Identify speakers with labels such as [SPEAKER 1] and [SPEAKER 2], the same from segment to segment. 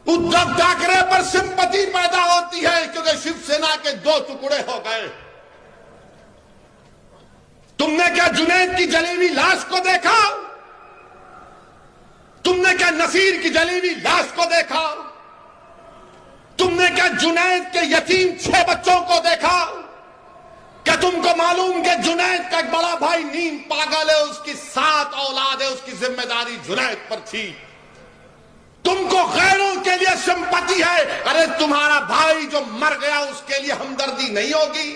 [SPEAKER 1] उद्धव ठाकरे पर सिंपैथी पैदा होती है क्योंकि शिवसेना के दो टुकड़े हो गए। तुमने क्या जुनैद की जली हुई लाश को देखा? तुमने क्या नसीर की जली हुई लाश को देखा? तुमने क्या जुनैद के यतीम 6 बच्चों को देखा? क्या तुमको मालूम कि जुनैद का एक बड़ा भाई नीम पागल है, उसकी 7 औलाद है, उसकी जिम्मेदारी जुनैद पर थी। तुमको गैरों के लिए सिंपैथी है, अरे तुम्हारा भाई जो मर गया उसके लिए हमदर्दी नहीं होगी?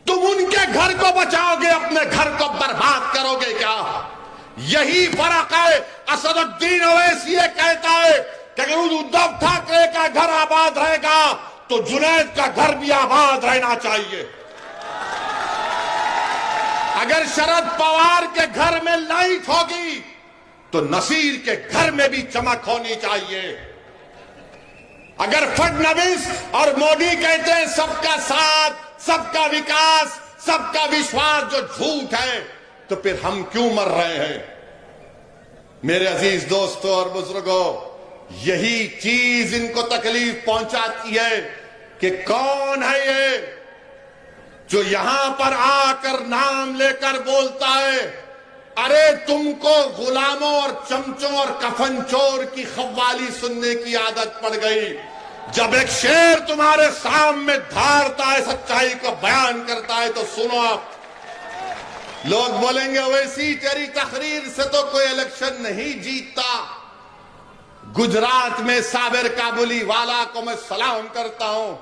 [SPEAKER 1] तुम उनके घर को बचाओगे, अपने घर को बर्बाद करोगे क्या? यही फर्क है। असदुद्दीन ओवैसी कहता है कि अगर उद्धव ठाकरे का घर आबाद रहेगा तो जुनैद का घर भी आबाद रहना चाहिए। अगर शरद पवार के घर में लाइट होगी तो नसीर के घर में भी चमक होनी चाहिए। अगर फडणवीस और मोदी कहते हैं सबका साथ, सबका विकास, सबका विश्वास जो झूठ है, तो फिर हम क्यों मर रहे हैं? मेरे अजीज दोस्तों और बुजुर्गों, यही चीज इनको तकलीफ पहुंचाती है कि कौन है ये जो यहां पर आकर नाम लेकर बोलता है, अरे तुमको गुलामों और चमचों और कफन चोर की खव्वाली सुनने की आदत पड़ गई। जब एक शेर तुम्हारे सामने धारता है, सच्चाई को बयान करता है, तो सुनो आप। लोग बोलेंगे वैसी तेरी तकरीर से तो कोई इलेक्शन नहीं जीतता। गुजरात में साबिर काबुली वाला को मैं सलाम करता हूं।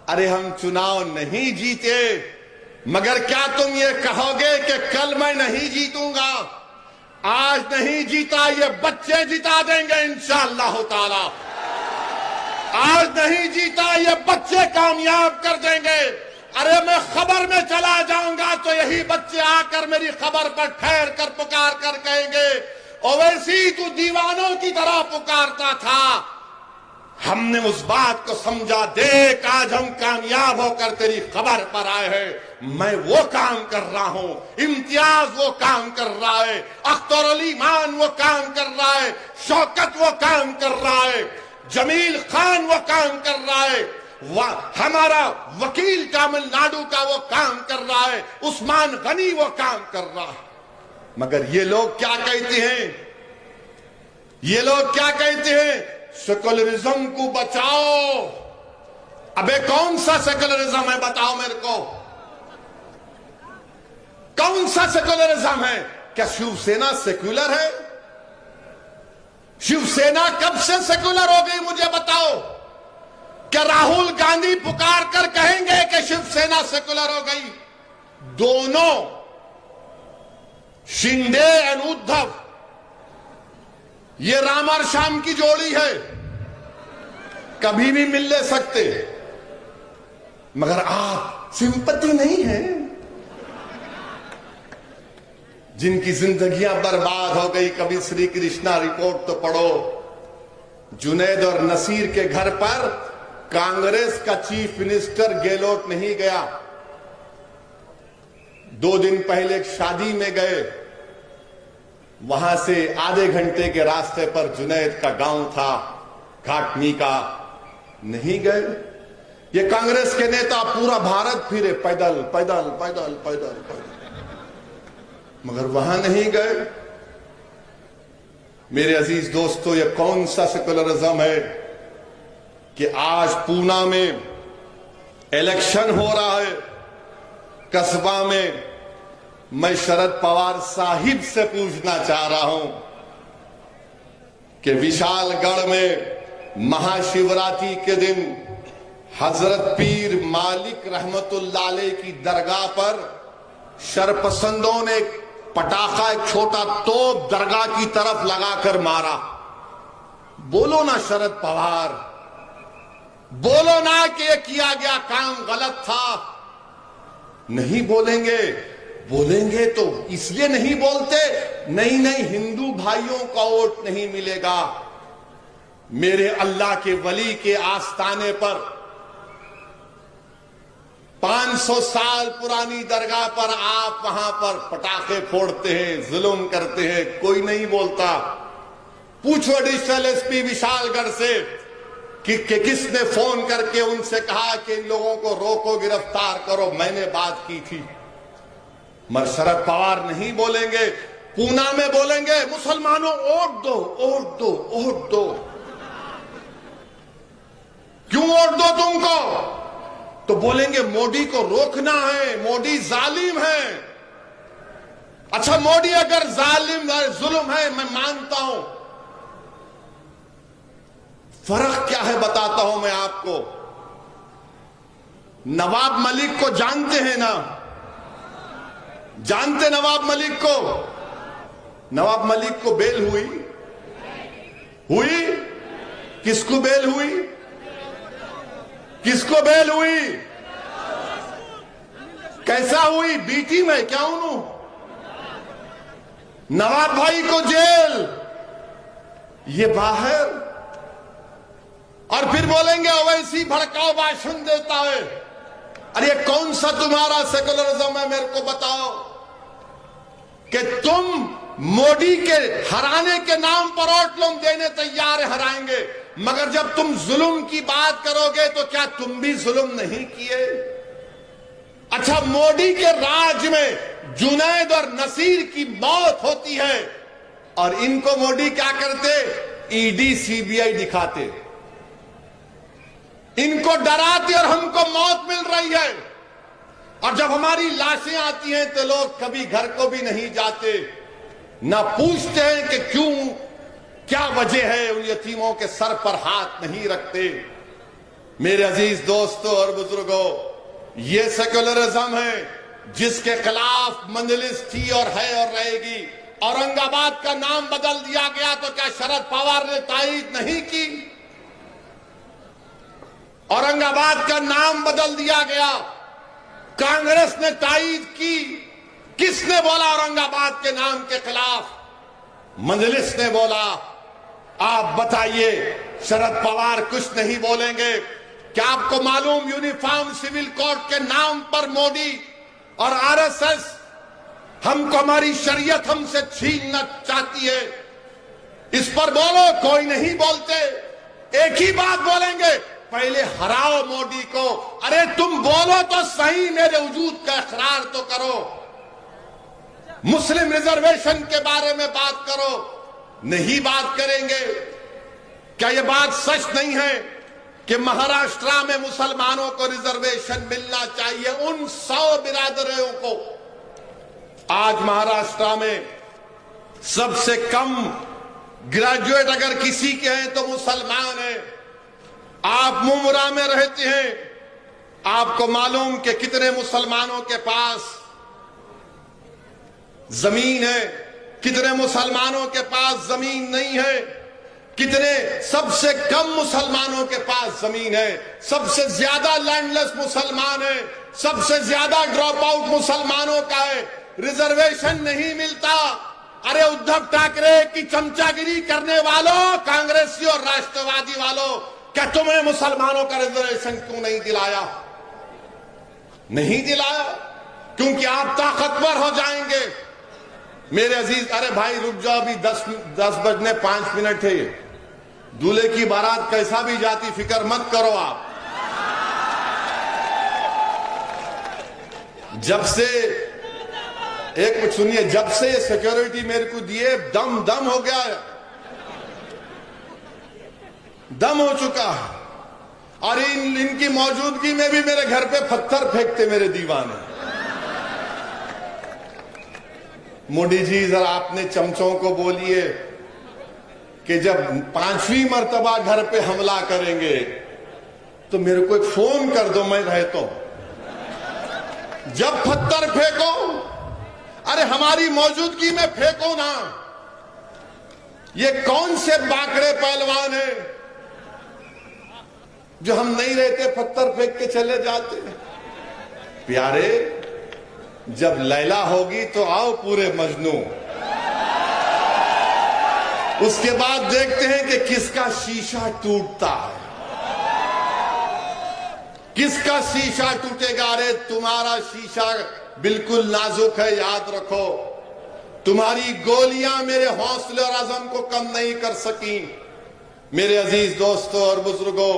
[SPEAKER 1] अरे हम चुनाव नहीं जीते, मगर क्या तुम ये कहोगे कि कल मैं नहीं जीतूंगा? आज नहीं जीता, ये बच्चे जिता देंगे इंशाअल्लाह ताला। आज नहीं जीता, ये बच्चे कामयाब कर देंगे। अरे मैं खबर में चला जाऊंगा तो यही बच्चे आकर मेरी खबर पर ठहर कर पुकार कर कहेंगे, ओवैसी तू दीवानों की तरह पुकारता था, हमने उस बात को समझा, देख आज हम कामयाब होकर तेरी खबर पर आए हैं। मैं वो काम कर रहा हूं, इम्तियाज वो काम कर रहा है, अख्तर अली मान वो काम कर रहा है, शौकत वो काम कर रहा है, जमील खान वो काम कर रहा है, हमारा वकील तमिलनाडु का वो काम कर रहा है, उस्मान गनी वो काम कर रहा है। मगर ये लोग क्या कहते हैं? ये लोग क्या कहते हैं? सेकुलरिज्म को बचाओ। अबे कौन सा सेकुलरिज्म है बताओ मेरे को? कौन सा सेकुलरिज्म है? क्या शिवसेना सेक्युलर है? शिवसेना कब से सेक्युलर हो गई मुझे बताओ? क्या राहुल गांधी पुकार कर कहेंगे कि शिवसेना सेक्युलर हो गई? दोनों शिंदे एंड उद्धव, ये राम और श्याम की जोड़ी है, कभी भी मिल ले सकते। मगर आप सिंपैथी नहीं है। जिनकी जिंदगियां बर्बाद हो गई, कभी श्री कृष्णा रिपोर्ट तो पढ़ो। जुनैद और नसीर के घर पर कांग्रेस का चीफ मिनिस्टर गहलोत नहीं गया। 2 दिन पहले एक शादी में गए, वहां से आधे घंटे के रास्ते पर जुनैद का गांव था, घाटनी का, नहीं गए। ये कांग्रेस के नेता पूरा भारत फिरे, पैदल पैदल पैदल पैदल पैदल, मगर वहां नहीं गए। मेरे अजीज दोस्तों, ये कौन सा सेकुलरिज्म है कि आज पूना में इलेक्शन हो रहा है, कस्बा में। मैं शरद पवार साहिब से पूछना चाह रहा हूं कि विशालगढ़ में महाशिवरात्रि के दिन हजरत पीर मालिक रहमतुल्लाह अलैह की दरगाह पर शरपसंदों ने पटाखा, एक छोटा तोप दरगाह की तरफ लगाकर मारा। बोलो ना शरद पवार, बोलो ना कि यह किया गया काम गलत था। नहीं बोलेंगे। बोलेंगे तो इसलिए नहीं बोलते, नहीं नहीं हिंदू भाइयों का वोट नहीं मिलेगा। मेरे अल्लाह के वली के आस्थाने पर 500 साल पुरानी दरगाह पर आप वहां पर पटाखे फोड़ते हैं, जुल्म करते हैं, कोई नहीं बोलता। पूछो एडिशनल एसपी विशालगढ़ से कि किसने फोन करके उनसे कहा कि इन लोगों को रोको, गिरफ्तार करो। मैंने बात की थी। मगर शरद पवार नहीं बोलेंगे। पूना में बोलेंगे मुसलमानों वोट दो, वोट दो, वोट दो। क्यों वोट दो तुमको? तो बोलेंगे मोदी को रोकना है, मोदी जालिम है। अच्छा, मोदी अगर जालिम है, जुल्म है, मैं मानता हूं। फर्क क्या है बताता हूं मैं आपको। नवाब मलिक को जानते हैं ना? जानते नवाब मलिक को? नवाब मलिक को बेल हुई? किसको बेल हुई? किसको बेल हुई? कैसा हुई? बीटी में क्या हूं? नवाब भाई को जेल, ये बाहर। और फिर बोलेंगे ओवैसी भड़काऊ भाषण देता है। अरे कौन सा तुम्हारा सेकुलरिज्म है? मेरे को बताओ कि तुम मोदी के हराने के नाम पर वोट लोग देने तैयार है, हराएंगे। मगर जब तुम जुल्म की बात करोगे तो क्या तुम भी जुल्म नहीं किए? अच्छा, मोदी के राज में जुनैद और नसीर की मौत होती है और इनको मोदी क्या करते? ईडी सीबीआई दिखाते, इनको डराते और हमको मौत मिल रही है। और जब हमारी लाशें आती हैं तो लोग कभी घर को भी नहीं जाते, ना पूछते हैं कि क्यों, क्या वजह है, उन यतीमों के सर पर हाथ नहीं रखते। मेरे अजीज दोस्तों और बुजुर्गों, ये सेक्युलरिज्म है जिसके खिलाफ मंजलिस थी और है और रहेगी। औरंगाबाद का नाम बदल दिया गया तो क्या शरद पवार ने तायीद नहीं की? औरंगाबाद का नाम बदल दिया गया, कांग्रेस ने तायीद की। किसने बोला औरंगाबाद के नाम के खिलाफ? मंजलिस ने बोला। आप बताइए, शरद पवार कुछ नहीं बोलेंगे? क्या आपको मालूम यूनिफॉर्म सिविल कोड के नाम पर मोदी और आरएसएस हमको, हमारी शरीयत हमसे छीनना चाहती है? इस पर बोलो, कोई नहीं बोलते। एक ही बात बोलेंगे, पहले हराओ मोदी को। अरे तुम बोलो तो सही, मेरे वजूद का इकरार तो करो। मुस्लिम रिजर्वेशन के बारे में बात करो, नहीं बात करेंगे। क्या यह बात सच नहीं है कि महाराष्ट्र में मुसलमानों को रिजर्वेशन मिलना चाहिए? उन 100 बिरादरों को आज महाराष्ट्र में सबसे कम ग्रेजुएट अगर किसी के हैं तो मुसलमान है। आप मुंबरा में रहते हैं, आपको मालूम कि कितने मुसलमानों के पास जमीन है, कितने मुसलमानों के पास जमीन नहीं है, कितने, सबसे कम मुसलमानों के पास जमीन है, सबसे ज्यादा लैंडलेस मुसलमान है, सबसे ज्यादा ड्रॉप आउट मुसलमानों का है। रिजर्वेशन नहीं मिलता। अरे उद्धव ठाकरे की चमचागिरी करने वालों, कांग्रेसी और राष्ट्रवादी वालों, क्या तुमने मुसलमानों का रिजर्वेशन क्यों नहीं दिलाया? नहीं दिलाया क्योंकि आप ताकतवर हो जाएंगे। मेरे अजीज, अरे भाई रुक जाओ, अभी 10 बजने 5 मिनट है। दूल्हे की बारात कैसा भी जाती, फिक्र मत करो आप। जब से एक मिनट सुनिए, जब से ये सिक्योरिटी मेरे को दिए, दम हो गया है, दम हो चुका है। और इनकी मौजूदगी में भी मेरे घर पे पत्थर फेंकते मेरे दीवाने। मोदी जी, जरा अपने चमचों को बोलिए कि जब 5वीं मर्तबा घर पे हमला करेंगे तो मेरे को एक फोन कर दो, मैं रहता हूं। जब पत्थर फेंको, अरे हमारी मौजूदगी में फेंको ना। ये कौन से बाकड़े पहलवान हैं जो हम नहीं रहते पत्थर फेंक के चले जाते? प्यारे, जब लैला होगी तो आओ पूरे मजनू। उसके बाद देखते हैं कि किसका शीशा टूटता है, किसका शीशा टूटेगा। अरे तुम्हारा शीशा बिल्कुल नाजुक है, याद रखो। तुम्हारी गोलियां मेरे हौसले और अज़म को कम नहीं कर सकी। मेरे अजीज दोस्तों और बुजुर्गों,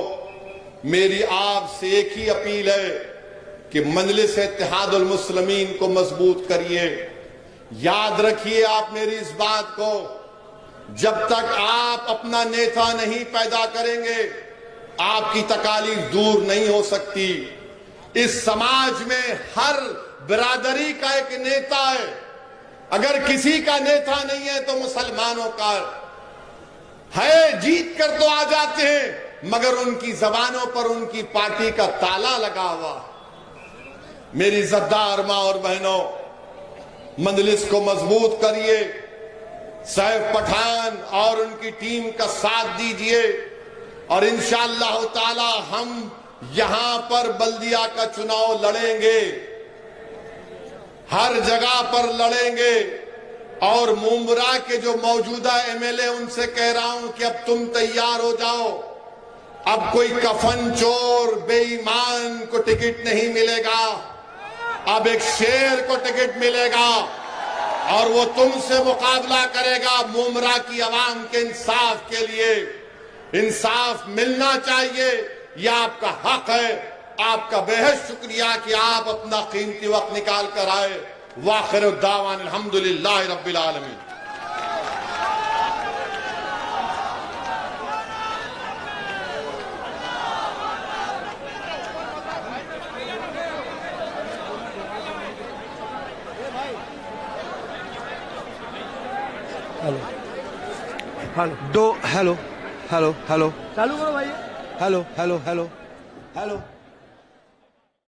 [SPEAKER 1] मेरी आपसे एक ही अपील है कि मजलिस इत्तेहादुल मुस्लिमीन को मजबूत करिए। याद रखिए आप मेरी इस बात को, जब तक आप अपना नेता नहीं पैदा करेंगे आपकी तकालीफ दूर नहीं हो सकती। इस समाज में हर बिरादरी का एक नेता है। अगर किसी का नेता नहीं है तो मुसलमानों का है। जीत कर तो आ जाते हैं मगर उनकी जबानों पर उनकी पार्टी का ताला लगा हुआ। मेरी इज्जतदार मां और बहनों, मजलिस को मजबूत करिए। सैफ पठान और उनकी टीम का साथ दीजिए और इंशाअल्लाह ताला हम यहां पर बल्दिया का चुनाव लड़ेंगे, हर जगह पर लड़ेंगे। और मुंबरा के जो मौजूदा एमएलए उनसे कह रहा हूं कि अब तुम तैयार हो जाओ। अब कोई कफन चोर बेईमान को टिकट नहीं मिलेगा, अब एक शेर को टिकट मिलेगा और वो तुमसे मुकाबला करेगा मुंबरा की आवाम के इंसाफ के लिए। इंसाफ मिलना चाहिए, यह आपका हक है। आपका बेहद शुक्रिया कि आप अपना कीमती वक्त निकाल कर आए। वाखिर दावान अल्हम्दुलिल्लाह रब्बिल आलमीन।
[SPEAKER 2] हेलो हेलो हेलो हेलो चालू करो भाई। Hello hello hello hello